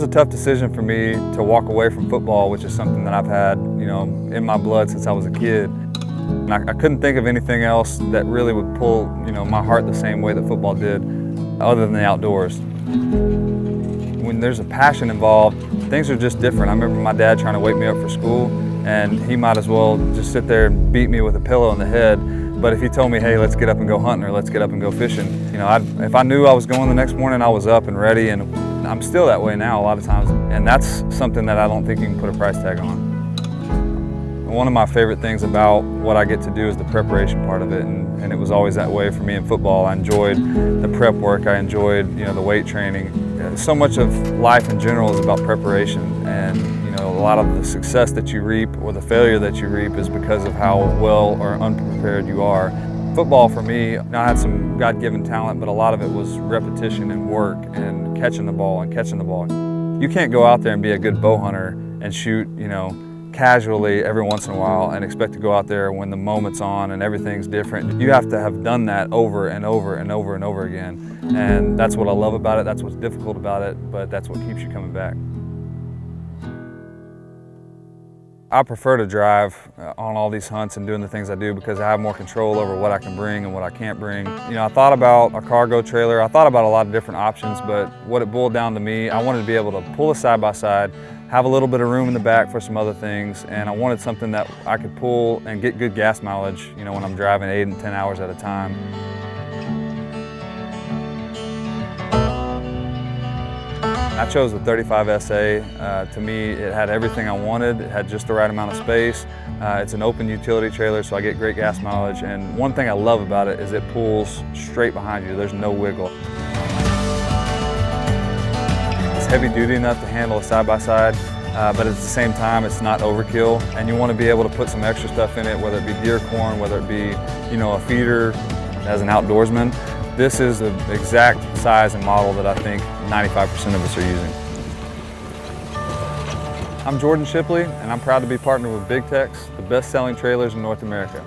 a tough decision for me to walk away from football, which is something that I've had, in my blood since I was a kid. And I couldn't think of anything else that really would pull, my heart the same way that football did, other than the outdoors. When there's a passion involved, things are just different. I remember my dad trying to wake me up for school, and he might as well just sit there and beat me with a pillow in the head. But if he told me, hey, let's get up and go hunting or let's get up and go fishing, if I knew I was going the next morning, I was up and ready, and I'm still that way now a lot of times. And that's something that I don't think you can put a price tag on. One of my favorite things about what I get to do is the preparation part of it, and it was always that way for me in football. I enjoyed the prep work, I enjoyed the weight training. So much of life in general is about preparation, and a lot of the success that you reap or the failure that you reap is because of how well or unprepared you are. Football for me, I had some God-given talent, but a lot of it was repetition and work and catching the ball and catching the ball. You can't go out there and be a good bow hunter and shoot, casually every once in a while and expect to go out there when the moment's on and everything's different. You have to have done that over and over and over and over again. And that's what I love about it, that's what's difficult about it, but that's what keeps you coming back. I prefer to drive on all these hunts and doing the things I do because I have more control over what I can bring and what I can't bring. I thought about a cargo trailer, I thought about a lot of different options, but what it boiled down to me, I wanted to be able to pull a side-by-side, have a little bit of room in the back for some other things, and I wanted something that I could pull and get good gas mileage, when I'm driving 8 and 10 hours at a time. I chose the 35 SA. To me, it had everything I wanted. It had just the right amount of space. It's an open utility trailer, so I get great gas mileage. And one thing I love about it is it pulls straight behind you. There's no wiggle. It's heavy duty enough to handle a side-by-side, but at the same time, it's not overkill. And you want to be able to put some extra stuff in it, whether it be deer corn, whether it be, a feeder as an outdoorsman. This is the exact size and model that I think 95% of us are using. I'm Jordan Shipley, and I'm proud to be partnered with Big Tex, the best-selling trailers in North America.